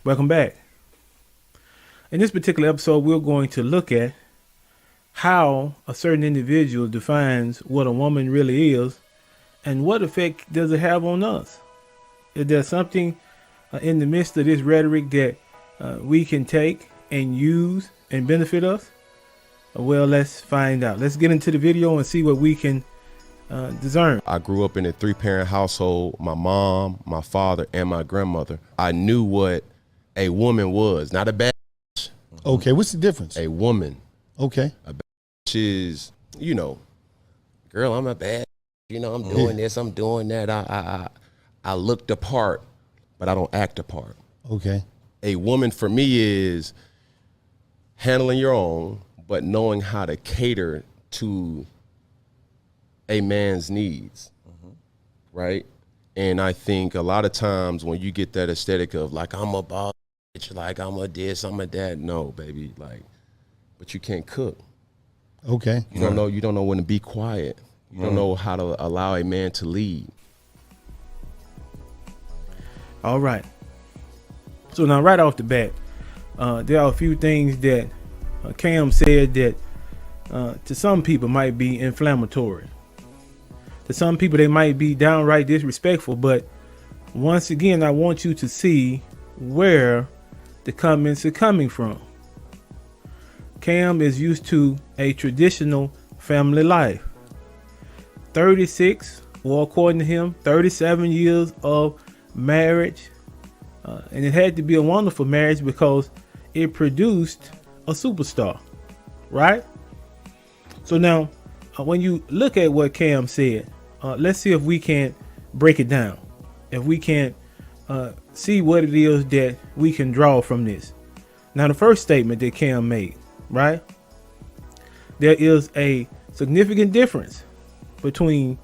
Welcome back. In this particular episode, we're going to look at how a certain individual defines what a woman really is and what effect does it have on us. Is there something in the midst of this rhetoric that we can take and use and benefit us? Well, let's find out. Let's get into the video and see what we can discern. I grew up in a 3-parent household. My mom, my father, and my grandmother. I knew what a woman was, not a bad. Okay, what's the difference? A woman. Okay. A bitch is, girl, I'm a bad. I'm doing this, I'm doing that. I look the part, but I don't act the part. Okay. A woman for me is handling your own, but knowing how to cater to a man's needs, right? And I think a lot of times when you get that aesthetic of like, I'm a boss, like I'm a this, I'm a that. No, baby, but you can't cook. Okay. You don't know when to be quiet. You don't know how to allow a man to lead. All right. So now right off the bat, there are a few things that Cam said that to some people might be inflammatory. To some people, they might be downright disrespectful. But once again, I want you to see where the comments are coming from. Cam is used to a traditional family life. 36, or according to him, 37 years of marriage. And it had to be a wonderful marriage because it produced a superstar, right? So now, when you look at what Cam said, let's see if we can break it down. If we can see what it is that we can draw from this. Now, the first statement that Cam made, right? There is a significant difference between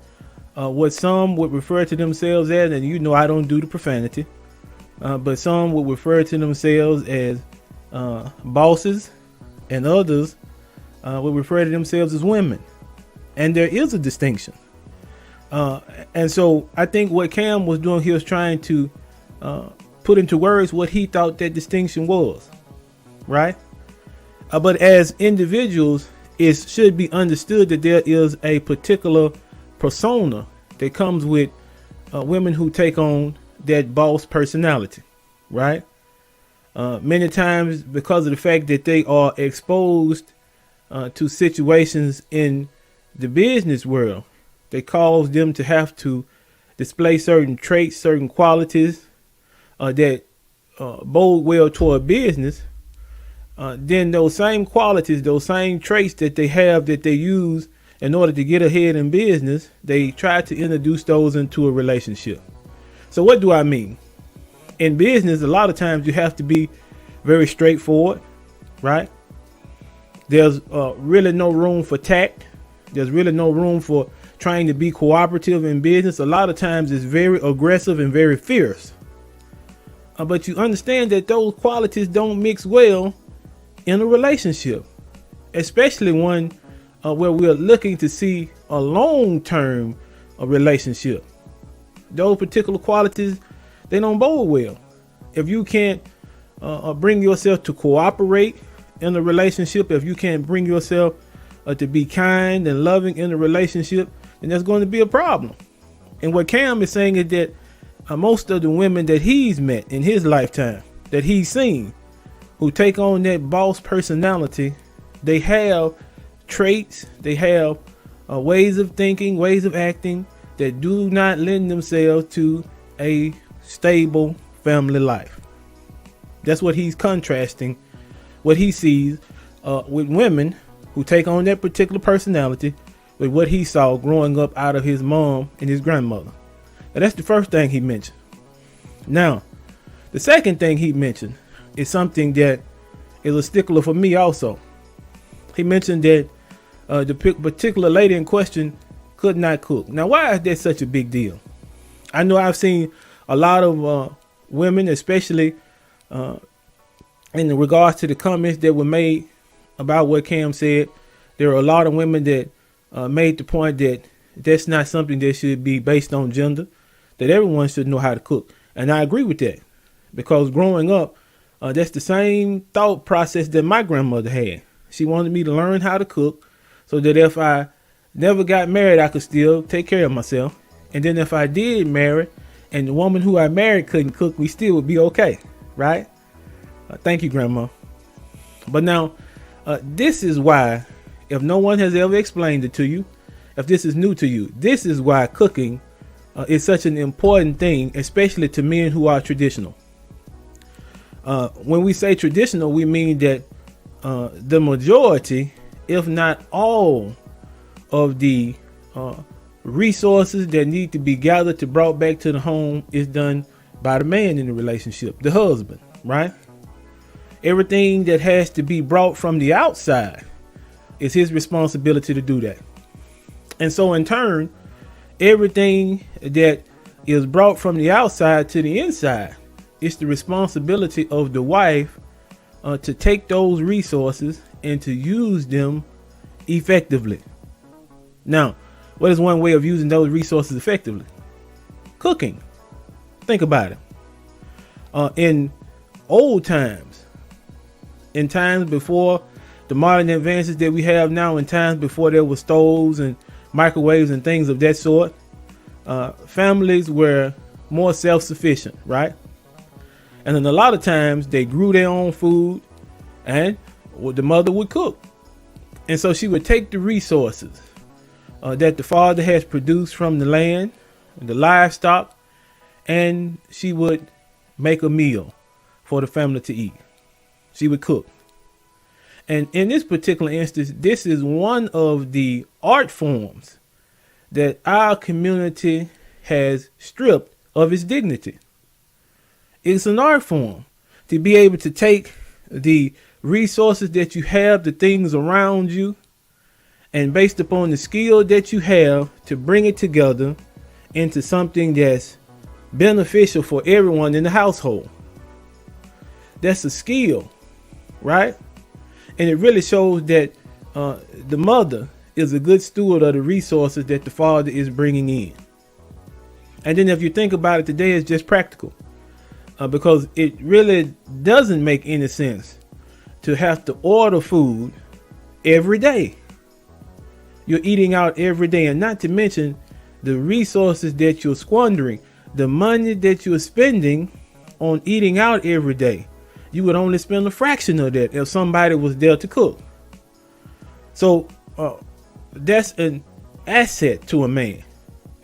what some would refer to themselves as, and I don't do the profanity, but some would refer to themselves as bosses, and others would refer to themselves as women. And there is a distinction. And so I think what Cam was doing, he was trying to put into words what he thought that distinction was, right? But as individuals, it should be understood that there is a particular persona that comes with women who take on that boss personality, right? Many times because of the fact that they are exposed to situations in the business world that cause them to have to display certain traits, certain qualities that bode well toward business. Then those same qualities, those same traits that they have that they use in order to get ahead in business, they try to introduce those into a relationship. So what do I mean? In business, a lot of times you have to be very straightforward, right? There's really no room for tact. There's really no room for trying to be cooperative in business. A lot of times it's very aggressive and very fierce. But you understand that those qualities don't mix well in a relationship, especially one where we're looking to see a long-term relationship. Those particular qualities, they don't bode well. If you can't bring yourself to cooperate in a relationship, if you can't bring yourself to be kind and loving in a relationship, then there's going to be a problem. And what Cam is saying is that most of the women that he's met in his lifetime, that he's seen, who take on that boss personality, they have traits, they have ways of thinking, ways of acting that do not lend themselves to a stable family life. That's what he's contrasting, what he sees with women who take on that particular personality with what he saw growing up out of his mom and his grandmother. And that's the first thing he mentioned. Now, the second thing he mentioned is something that is a stickler for me also. He mentioned that the particular lady in question could not cook. Now, why is that such a big deal? I know I've seen a lot of women, especially in regards to the comments that were made about what Cam said. There are a lot of women that made the point that that's not something that should be based on gender, that everyone should know how to cook. And I agree with that, because growing up, That's the same thought process that my grandmother had. She wanted me to learn how to cook so that if I never got married, I could still take care of myself. And then if I did marry and the woman who I married couldn't cook, we still would be okay, right? Thank you, Grandma. But now, this is why, if no one has ever explained it to you, if this is new to you, this is why cooking is such an important thing, especially to men who are traditional. When we say traditional, we mean that the majority, if not all, of the resources that need to be gathered to brought back to the home is done by the man in the relationship, the husband, right? Everything that has to be brought from the outside is his responsibility to do that. And so in turn, everything that is brought from the outside to the inside, it's the responsibility of the wife to take those resources and to use them effectively. Now, what is one way of using those resources effectively? Cooking. Think about it. In old times, in times before the modern advances that we have now, in times before there were stoves and microwaves and things of that sort, families were more self-sufficient, right? And then a lot of times they grew their own food, and the mother would cook. And so she would take the resources that the father has produced from the land, the livestock, and she would make a meal for the family to eat. She would cook. And in this particular instance, this is one of the art forms that our community has stripped of its dignity. It's an art form to be able to take the resources that you have, the things around you, and based upon the skill that you have, to bring it together into something that's beneficial for everyone in the household. That's a skill, right? And it really shows that the mother is a good steward of the resources that the father is bringing in. And then if you think about it today, it's just practical. Because it really doesn't make any sense to have to order food every day. You're eating out every day, and not to mention the resources that you're squandering, the money that you're spending on eating out every day. You would only spend a fraction of that if somebody was there to cook. So that's an asset to a man,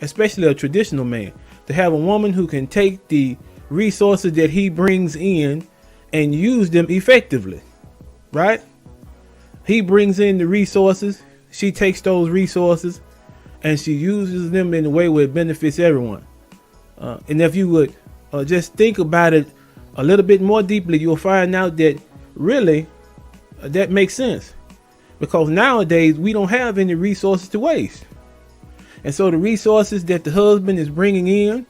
especially a traditional man, to have a woman who can take the resources that he brings in and use them effectively, right? He brings in the resources, she takes those resources and she uses them in a way where it benefits everyone. And if you would just think about it a little bit more deeply, you'll find out that really that makes sense, because nowadays we don't have any resources to waste. And so the resources that the husband is bringing in,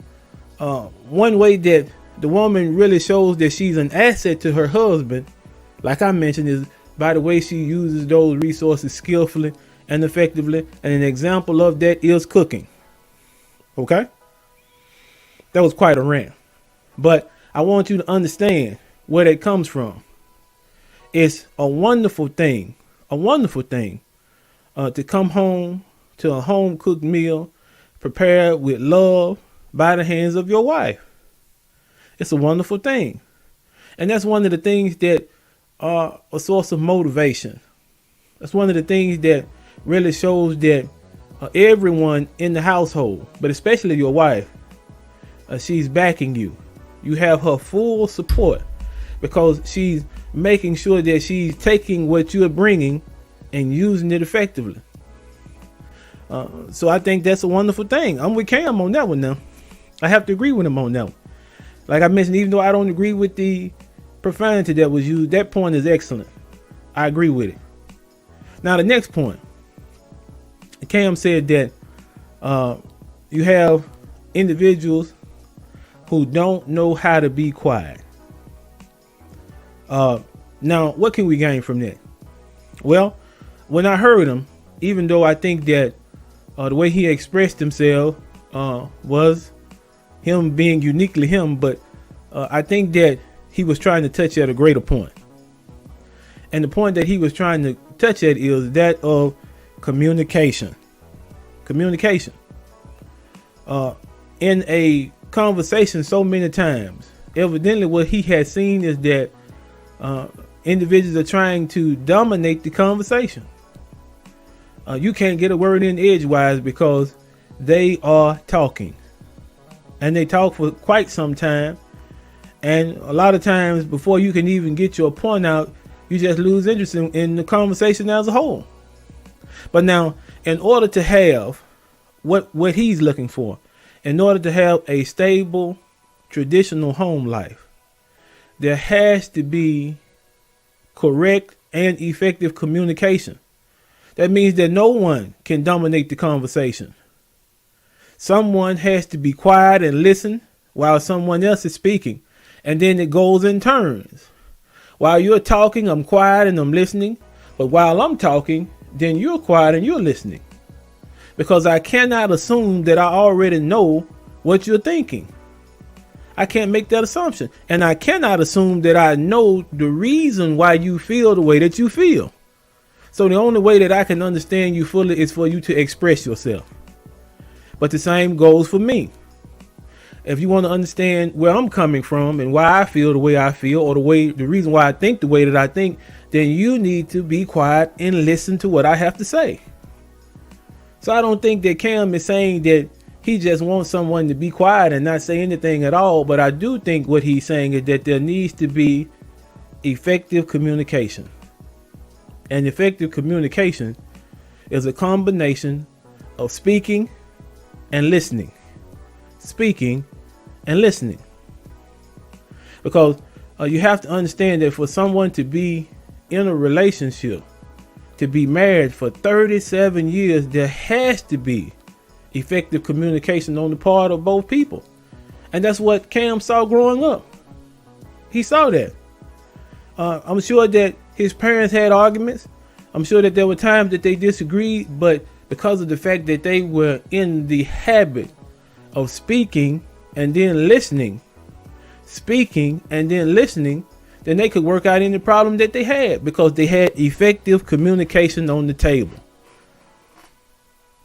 one way that the woman really shows that she's an asset to her husband, like I mentioned, is by the way she uses those resources skillfully and effectively. And an example of that is cooking. Okay? That was quite a rant. But I want you to understand where that comes from. It's a wonderful thing to come home to a home cooked meal prepared with love by the hands of your wife. It's a wonderful thing. And that's one of the things that are a source of motivation. That's one of the things that really shows that everyone in the household, but especially your wife, she's backing you. You have her full support, because she's making sure that she's taking what you're bringing and using it effectively. So I think that's a wonderful thing. I'm with Cam on that one now. I have to agree with him on that one. Like I mentioned, even though I don't agree with the profanity that was used, that point is excellent. I agree with it. Now the next point, Cam said that you have individuals who don't know how to be quiet. Now, what can we gain from that? Well, when I heard him, even though I think that the way he expressed himself was him being uniquely him, but I think that he was trying to touch at a greater point. And the point that he was trying to touch at is that of communication. Communication. In a conversation so many times, evidently what he had seen is that individuals are trying to dominate the conversation. You can't get a word in edgewise because they are talking. And they talk for quite some time. And a lot of times before you can even get your point out, you just lose interest in the conversation as a whole. But now, in order to have what he's looking for, in order to have a stable, traditional home life, there has to be correct and effective communication. That means that no one can dominate the conversation. Someone has to be quiet and listen while someone else is speaking. And then it goes in turns. While you're talking, I'm quiet and I'm listening. But while I'm talking, then you're quiet and you're listening. Because I cannot assume that I already know what you're thinking. I can't make that assumption. And I cannot assume that I know the reason why you feel the way that you feel. So the only way that I can understand you fully is for you to express yourself. But the same goes for me. If you want to understand where I'm coming from and why I feel the way I feel, or the reason why I think the way that I think, then you need to be quiet and listen to what I have to say. So I don't think that Cam is saying that he just wants someone to be quiet and not say anything at all. But I do think what he's saying is that there needs to be effective communication. And effective communication is a combination of speaking and listening. Speaking and listening. Because you have to understand that for someone to be in a relationship, to be married for 37 years, there has to be effective communication on the part of both people. And that's what Cam saw growing up. He saw that. I'm sure that his parents had arguments. I'm sure that there were times that they disagreed, but because of the fact that they were in the habit of speaking and then listening, then they could work out any problem that they had because they had effective communication on the table.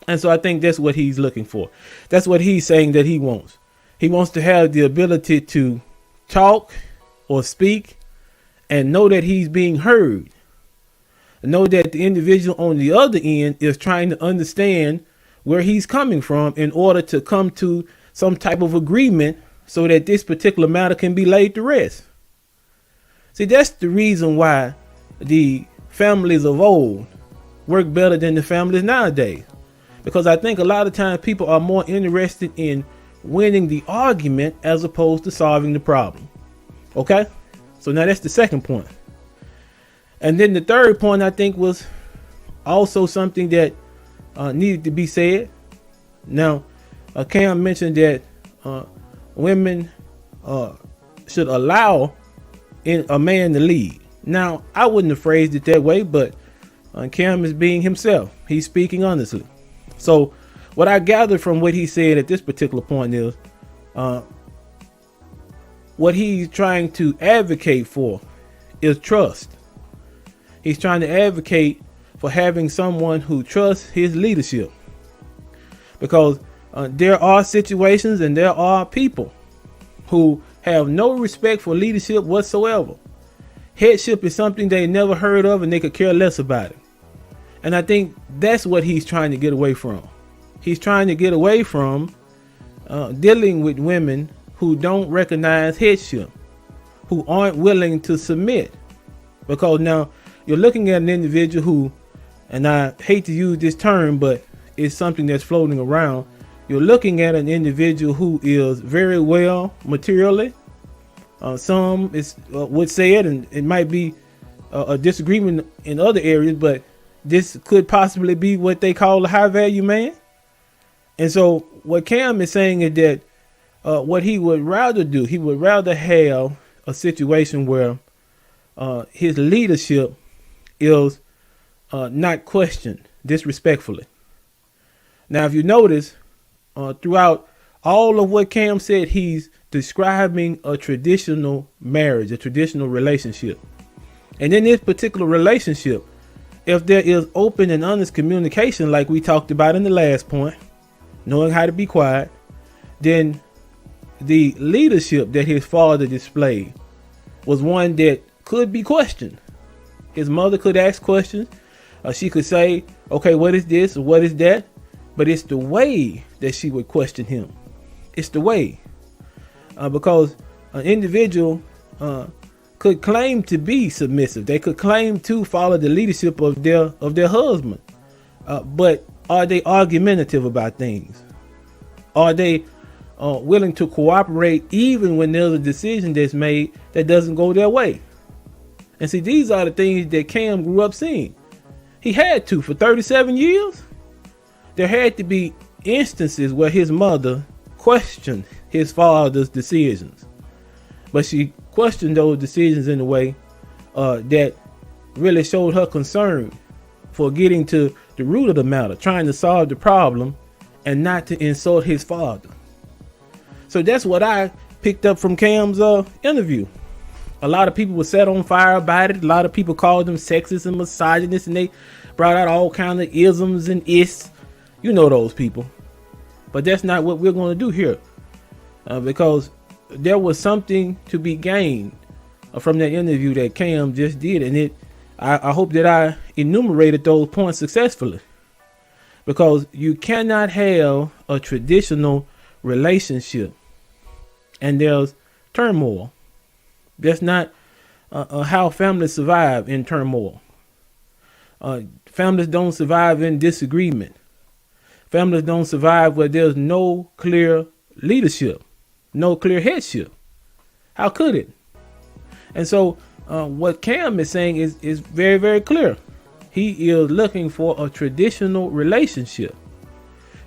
And so I think that's what he's looking for. That's what he's saying that he wants. He wants to have the ability to talk or speak and know that he's being heard. Know that the individual on the other end is trying to understand where he's coming from in order to come to some type of agreement so that this particular matter can be laid to rest. See, that's the reason why the families of old work better than the families nowadays. Because I think a lot of times people are more interested in winning the argument as opposed to solving the problem. Okay? So now that's the second point. And then the third point, I think, was also something that needed to be said. Now, Cam mentioned that women should allow a man to lead. Now, I wouldn't have phrased it that way, but Cam is being himself. He's speaking honestly. So what I gathered from what he said at this particular point is what he's trying to advocate for is trust. He's trying to advocate for having someone who trusts his leadership. Because there are situations and there are people who have no respect for leadership whatsoever. Headship is something they never heard of and they could care less about it. And I think that's what he's trying to get away from. He's trying to get away from dealing with women who don't recognize headship, who aren't willing to submit. Because now you're looking at an individual who, and I hate to use this term, but it's something that's floating around. You're looking at an individual who is very well materially. Some would say it, and it might be a disagreement in other areas, but this could possibly be what they call a high value man. And so what Cam is saying is that what he would rather do, he would rather have a situation where his leadership is not questioned disrespectfully. Now, if you notice, throughout all of what Cam said he's describing a traditional marriage, a traditional relationship. And in this particular relationship, if there is open and honest communication, like we talked about in the last point, knowing how to be quiet, then the leadership that his father displayed was one that could be questioned. His mother could ask questions. She could say, okay, what is this? What is that? But it's the way that she would question him. It's the way. Because an individual could claim to be submissive. They could claim to follow the leadership of their husband. But are they argumentative about things? Are they willing to cooperate even when there's a decision that's made that doesn't go their way? And see, these are the things that Cam grew up seeing. He had to for 37 years. There had to be instances where his mother questioned his father's decisions, but she questioned those decisions in a way that really showed her concern for getting to the root of the matter, trying to solve the problem and not to insult his father. So that's what I picked up from Cam's interview. A lot of people were set on fire about it. A lot of people called them sexist and misogynist, and they brought out all kinds of isms and ists. You know those people. But that's not what we're going to do here, because there was something to be gained from that interview that Cam just did, and I hope that I enumerated those points successfully, because you cannot have a traditional relationship and there's turmoil. That's not how families survive in turmoil. Families don't survive in disagreement. Families don't survive where there's no clear leadership, no clear headship. How could it? And so what Cam is saying is very, very clear. He is looking for a traditional relationship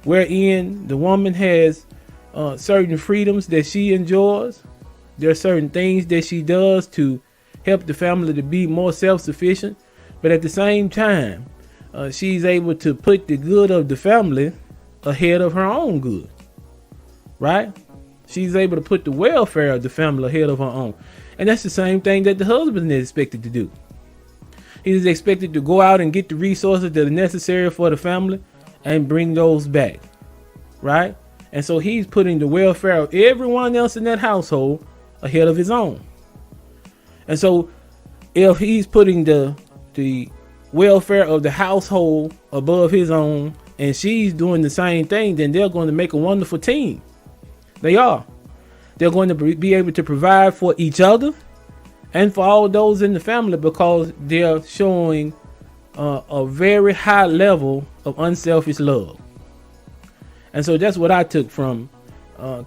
wherein the woman has certain freedoms that she enjoys. There are certain things that she does to help the family to be more self-sufficient. But at the same time, she's able to put the good of the family ahead of her own good. Right? She's able to put the welfare of the family ahead of her own. And that's the same thing that the husband is expected to do. He's expected to go out and get the resources that are necessary for the family and bring those back. Right? And so he's putting the welfare of everyone else in that household ahead of his own. And so if he's putting the welfare of the household above his own, and she's doing the same thing, then they're going to make a wonderful team. They are. They're going to be able to provide for each other and for all those in the family, because they're showing a very high level of unselfish love. And so that's what I took from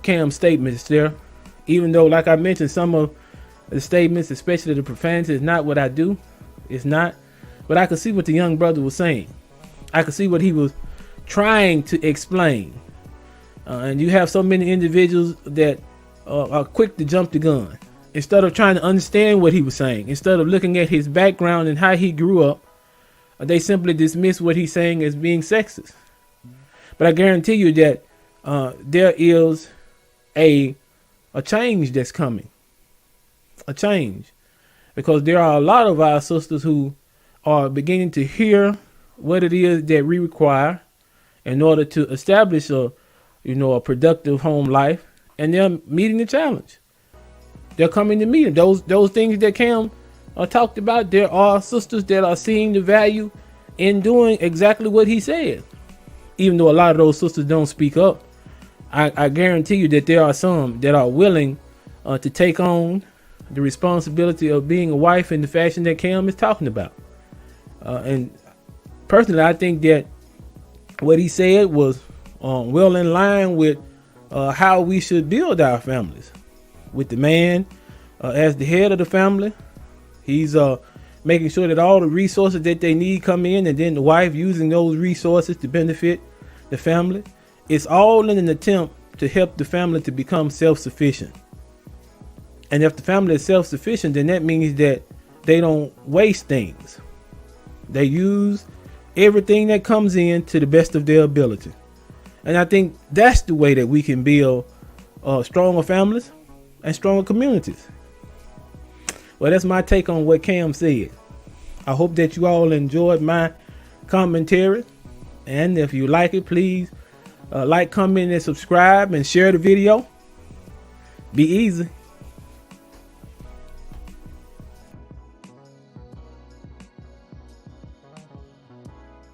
Cam's statements there. Even though, like I mentioned, some of the statements, especially the profanity, is not what I do. It's not. But I could see what the young brother was saying. I could see what he was trying to explain. And you have so many individuals that are quick to jump the gun. Instead of trying to understand what he was saying, instead of looking at his background and how he grew up, they simply dismiss what he's saying as being sexist. But I guarantee you that there is a change that's coming. A change. Because there are a lot of our sisters who are beginning to hear what it is that we require in order to establish a productive home life, and they're meeting the challenge. They're coming to meet it. Those things that Cam talked about, there are sisters that are seeing the value in doing exactly what he said. Even though a lot of those sisters don't speak up, I guarantee you that there are some that are willing to take on the responsibility of being a wife in the fashion that Cam is talking about. And personally, I think that what he said was well in line with how we should build our families. With the man as the head of the family, he's making sure that all the resources that they need come in, and then the wife using those resources to benefit the family. It's all in an attempt to help the family to become self-sufficient. And if the family is self-sufficient, then that means that they don't waste things. They use everything that comes in to the best of their ability. And I think that's the way that we can build stronger families. and stronger communities. Well, that's my take on what Cam said. I hope that you all enjoyed my commentary. And if you like it, please like, comment, and subscribe, and share the video. Be easy.